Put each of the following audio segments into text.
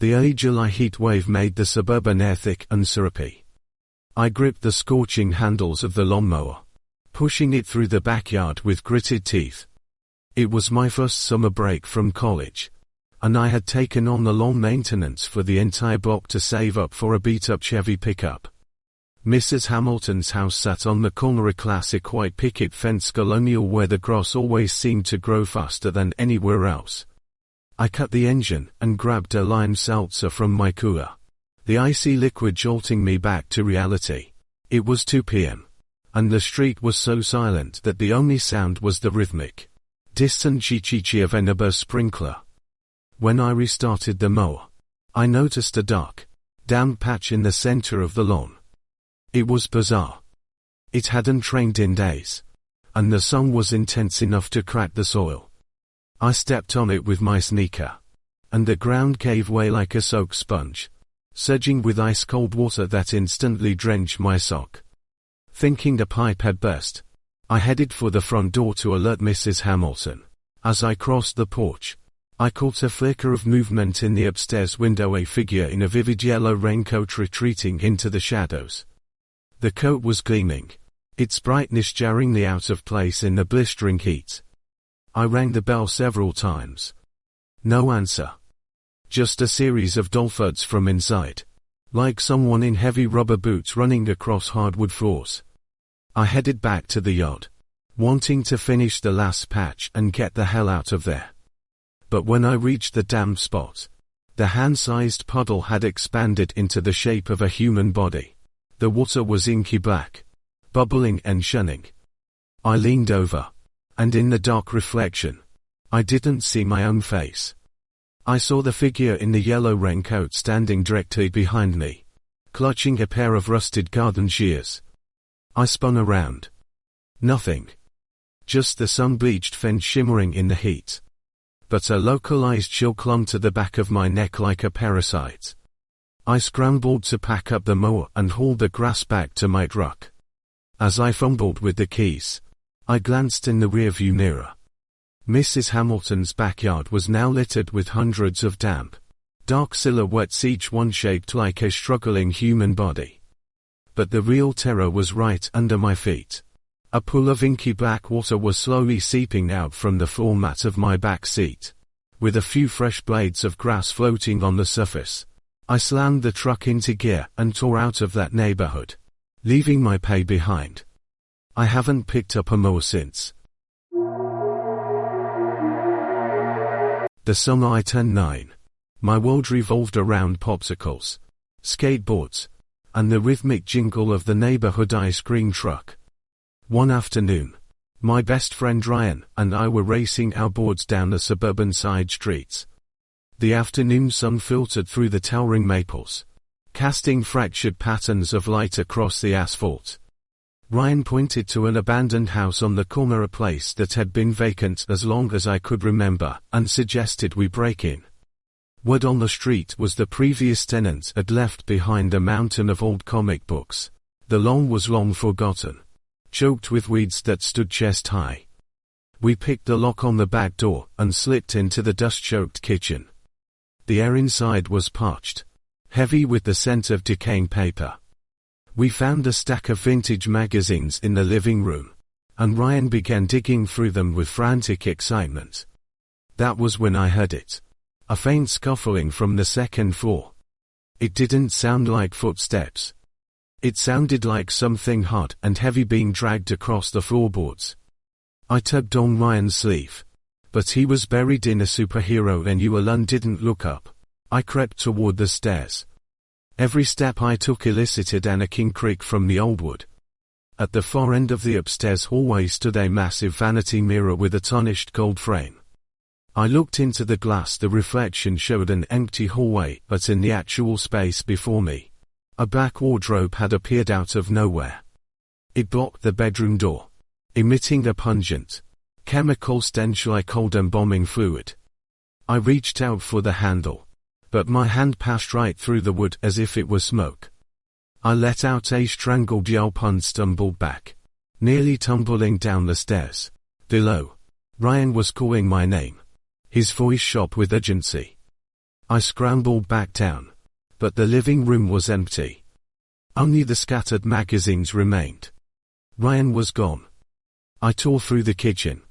The early July heat wave made the suburban air thick and syrupy. I gripped the scorching handles of the lawnmower, pushing it through the backyard with gritted teeth. It was my first summer break from college, and I had taken on the lawn maintenance for the entire block to save up for a beat-up Chevy pickup. Mrs. Hamilton's house sat on the corner, a classic white picket fence colonial where the grass always seemed to grow faster than anywhere else. I cut the engine and grabbed a lime seltzer from my cooler, the icy liquid jolting me back to reality. It was 2 p.m., and the street was so silent that the only sound was the rhythmic, distant chee-chee-chee of a neighbor's sprinkler. When I restarted the mower, I noticed a dark, damp patch in the center of the lawn. It was bizarre. It hadn't rained in days, and the sun was intense enough to crack the soil. I stepped on it with my sneaker, and the ground gave way like a soaked sponge, surging with ice-cold water that instantly drenched my sock. Thinking the pipe had burst, I headed for the front door to alert Mrs. Hamilton. As I crossed the porch, I caught a flicker of movement in the upstairs window, a figure in a vivid yellow raincoat retreating into the shadows. The coat was gleaming, its brightness jarringly out of place in the blistering heat. I rang the bell several times. No answer. Just a series of dull thuds from inside, like someone in heavy rubber boots running across hardwood floors. I headed back to the yard, wanting to finish the last patch and get the hell out of there. But when I reached the damp spot, the hand-sized puddle had expanded into the shape of a human body. The water was inky black, bubbling and shunning. I leaned over, and in the dark reflection, I didn't see my own face. I saw the figure in the yellow raincoat standing directly behind me, clutching a pair of rusted garden shears. I spun around. Nothing. Just the sun-bleached fence shimmering in the heat. But a localized chill clung to the back of my neck like a parasite. I scrambled to pack up the mower and haul the grass back to my truck. As I fumbled with the keys, I glanced in the rearview mirror. Mrs. Hamilton's backyard was now littered with hundreds of damp, dark silhouettes, each one shaped like a struggling human body. But the real terror was right under my feet. A pool of inky black water was slowly seeping out from the floor mat of my back seat, with a few fresh blades of grass floating on the surface. I slammed the truck into gear and tore out of that neighborhood, leaving my pay behind. I haven't picked up a mower since. The summer I turned 9, my world revolved around popsicles, skateboards, and the rhythmic jingle of the neighborhood ice cream truck. One afternoon, my best friend Ryan and I were racing our boards down the suburban side streets. The afternoon sun filtered through the towering maples, casting fractured patterns of light across the asphalt. Ryan pointed to an abandoned house on the corner, a place that had been vacant as long as I could remember, and suggested we break in. Word on the street was the previous tenant had left behind a mountain of old comic books. The lawn was long forgotten, choked with weeds that stood chest high. We picked the lock on the back door and slipped into the dust-choked kitchen. The air inside was parched, heavy with the scent of decaying paper. We found a stack of vintage magazines in the living room, and Ryan began digging through them with frantic excitement. That was when I heard it. A faint scuffling from the second floor. It didn't sound like footsteps. It sounded like something hard and heavy being dragged across the floorboards. I tugged on Ryan's sleeve, but he was buried in a superhero annual and didn't look up. I crept toward the stairs. Every step I took elicited an aching creak from the old wood. At the far end of the upstairs hallway stood a massive vanity mirror with a tarnished gold frame. I looked into the glass. The reflection showed an empty hallway, but in the actual space before me, a black wardrobe had appeared out of nowhere. It blocked the bedroom door, emitting a pungent, chemical stench like old embalming fluid. I reached out for the handle, but my hand passed right through the wood as if it was smoke. I let out a strangled yelp and stumbled back, nearly tumbling down the stairs. Below, Ryan was calling my name, his voice sharp with urgency. I scrambled back down, but the living room was empty. Only the scattered magazines remained. Ryan was gone. I tore through the kitchen,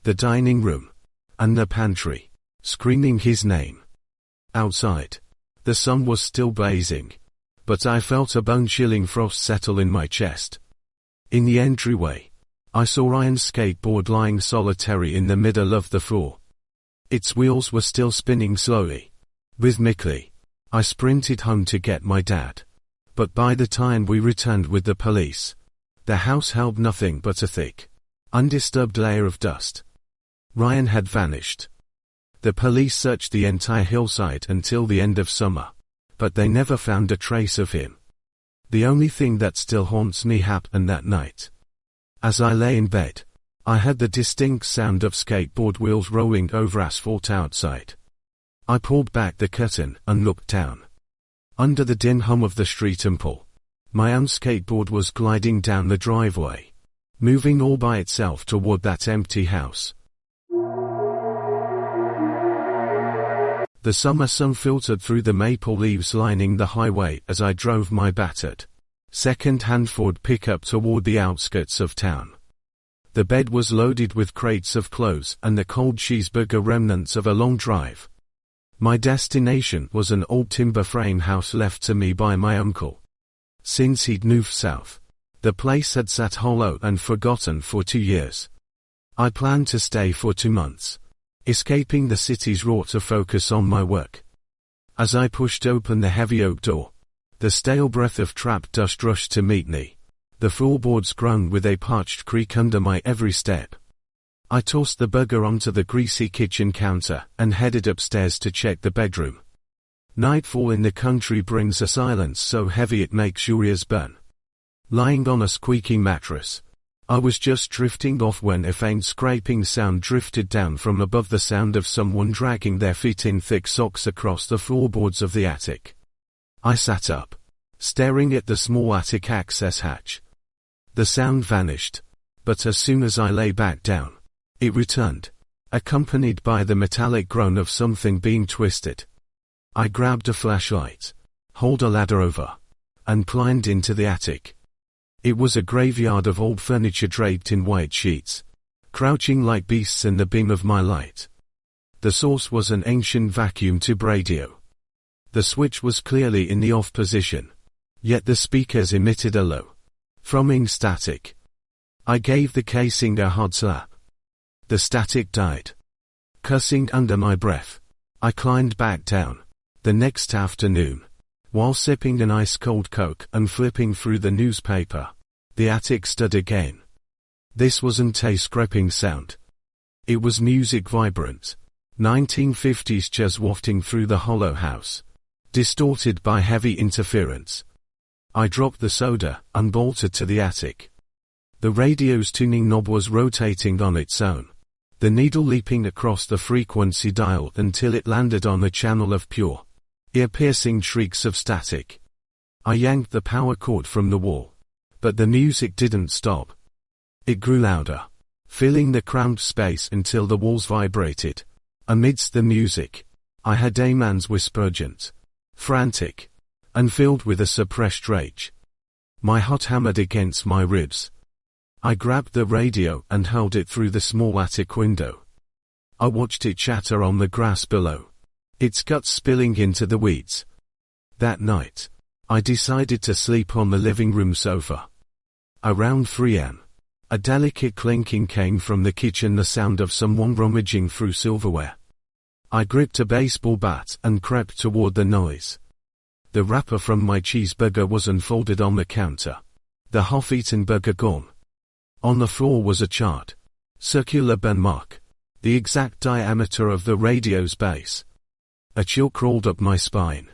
the dining room, and the pantry, screaming his name. Outside, the sun was still blazing, but I felt a bone-chilling frost settle in my chest. In the entryway, I saw Ryan's skateboard lying solitary in the middle of the floor. Its wheels were still spinning slowly. Rhythmically, I sprinted home to get my dad. But by the time we returned with the police, the house held nothing but a thick, undisturbed layer of dust. Ryan had vanished. The police searched the entire hillside until the end of summer, but they never found a trace of him. The only thing that still haunts me happened that night. As I lay in bed, I heard the distinct sound of skateboard wheels rolling over asphalt outside. I pulled back the curtain and looked down. Under the dim hum of the street impulse, my own skateboard was gliding down the driveway, moving all by itself toward that empty house. The summer sun filtered through the maple leaves lining the highway as I drove my battered, second-hand Ford pickup toward the outskirts of town. The bed was loaded with crates of clothes and the cold cheeseburger remnants of a long drive. My destination was an old timber frame house left to me by my uncle. Since he'd moved south, the place had sat hollow and forgotten for 2 years. I planned to stay for 2 months, escaping the city's roar to focus on my work. As I pushed open the heavy oak door, the stale breath of trap dust rushed to meet me. The floorboards groaned with a parched creak under my every step. I tossed the burger onto the greasy kitchen counter and headed upstairs to check the bedroom. Nightfall in the country brings a silence so heavy it makes your ears burn. Lying on a squeaking mattress, I was just drifting off when a faint scraping sound drifted down from above, the sound of someone dragging their feet in thick socks across the floorboards of the attic. I sat up, staring at the small attic access hatch. The sound vanished, but as soon as I lay back down, it returned, accompanied by the metallic groan of something being twisted. I grabbed a flashlight, hauled a ladder over, and climbed into the attic. It was a graveyard of old furniture draped in white sheets, crouching like beasts in the beam of my light. The source was an ancient vacuum tube radio. The switch was clearly in the off position, yet the speakers emitted a low, thrumming static. I gave the casing a hard slap. The static died. Cursing under my breath, I climbed back down. The next afternoon, while sipping an ice-cold Coke and flipping through the newspaper, the attic stirred again. This wasn't a scraping sound. It was music, vibrant, 1950s jazz wafting through the hollow house, distorted by heavy interference. I dropped the soda and bolted to the attic. The radio's tuning knob was rotating on its own, the needle leaping across the frequency dial until it landed on a channel of pure, ear-piercing shrieks of static. I yanked the power cord from the wall, but the music didn't stop. It grew louder, filling the cramped space until the walls vibrated. Amidst the music, I heard a man's whisper, urgent, frantic, and filled with a suppressed rage. My heart hammered against my ribs. I grabbed the radio and held it through the small attic window. I watched it chatter on the grass below, its guts spilling into the weeds. That night, I decided to sleep on the living room sofa. Around 3 a.m., a delicate clinking came from the kitchen, the sound of someone rummaging through silverware. I gripped a baseball bat and crept toward the noise. The wrapper from my cheeseburger was unfolded on the counter, the half-eaten burger gone. On the floor was a charred, circular burn mark, the exact diameter of the radio's base. A chill crawled up my spine.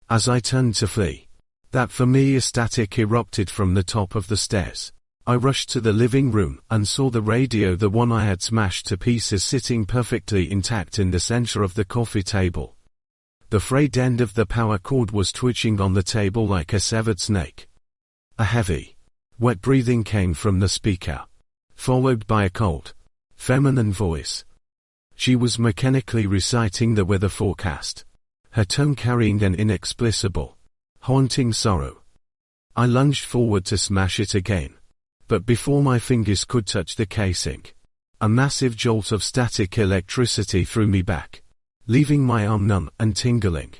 As I turned to flee, that familiar static erupted from the top of the stairs. I rushed to the living room and saw the radio, the one I had smashed to pieces, sitting perfectly intact in the center of the coffee table. The frayed end of the power cord was twitching on the table like a severed snake. A heavy, wet breathing came from the speaker, followed by a cold, feminine voice. She was mechanically reciting the weather forecast, her tone carrying an inexplicable, haunting sorrow. I lunged forward to smash it again. But before my fingers could touch the casing, a massive jolt of static electricity threw me back, leaving my arm numb and tingling.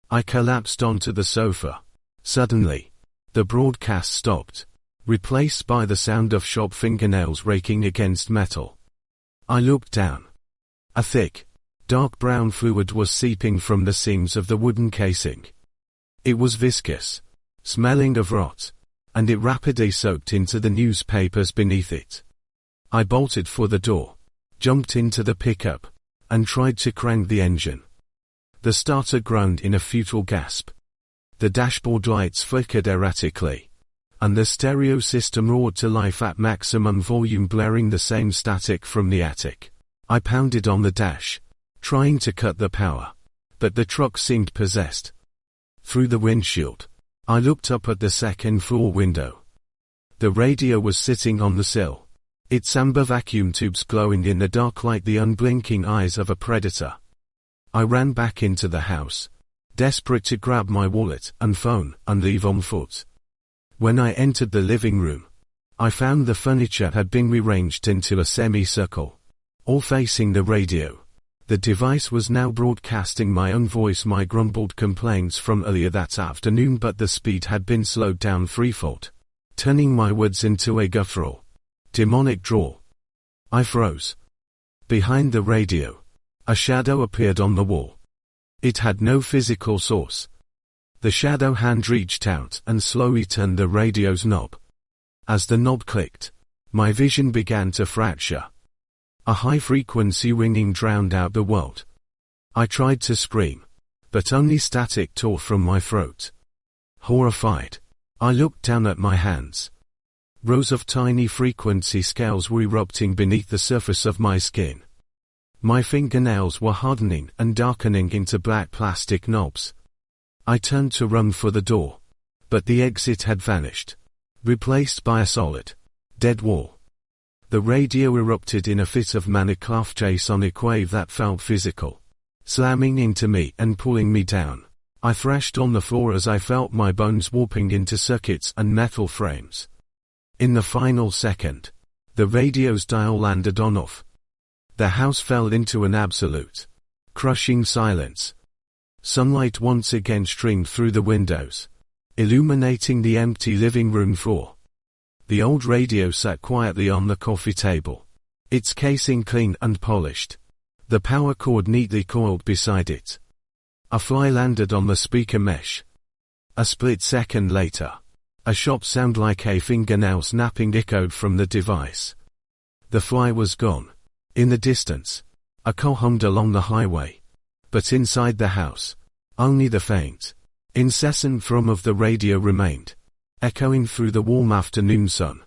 I collapsed onto the sofa. Suddenly, the broadcast stopped, replaced by the sound of sharp fingernails raking against metal. I looked down. A thick, dark brown fluid was seeping from the seams of the wooden casing. It was viscous, smelling of rot, and it rapidly soaked into the newspapers beneath it. I bolted for the door, jumped into the pickup, and tried to crank the engine. The starter groaned in a futile gasp. The dashboard lights flickered erratically, and the stereo system roared to life at maximum volume, blaring the same static from the attic. I pounded on the dash, trying to cut the power, but the truck seemed possessed. Through the windshield, I looked up at the second-floor window. The radio was sitting on the sill, its amber vacuum tubes glowing in the dark like the unblinking eyes of a predator. I ran back into the house, desperate to grab my wallet and phone and leave on foot. When I entered the living room, I found the furniture had been rearranged into a semicircle, all facing the radio. The device was now broadcasting my own voice, my grumbled complaints from earlier that afternoon, but the speed had been slowed down threefold, turning my words into a guttural, demonic drawl. I froze. Behind the radio, a shadow appeared on the wall. It had no physical source. The shadow hand reached out and slowly turned the radio's knob. As the knob clicked, my vision began to fracture. A high-frequency ringing drowned out the world. I tried to scream, but only static tore from my throat. Horrified, I looked down at my hands. Rows of tiny frequency scales were erupting beneath the surface of my skin. My fingernails were hardening and darkening into black plastic knobs. I turned to run for the door, but the exit had vanished, replaced by a solid, dead wall. The radio erupted in a fit of manic sonic wave that felt physical, slamming into me and pulling me down. I thrashed on the floor as I felt my bones warping into circuits and metal frames. In the final second, the radio's dial landed on off. The house fell into an absolute, crushing silence. Sunlight once again streamed through the windows, illuminating the empty living room floor. The old radio sat quietly on the coffee table, its casing clean and polished, the power cord neatly coiled beside it. A fly landed on the speaker mesh. A split second later, a sharp sound like a fingernail snapping echoed from the device. The fly was gone. In the distance, a car hummed along the highway. But inside the house, only the faint, incessant thrum of the radio remained, echoing through the warm afternoon sun.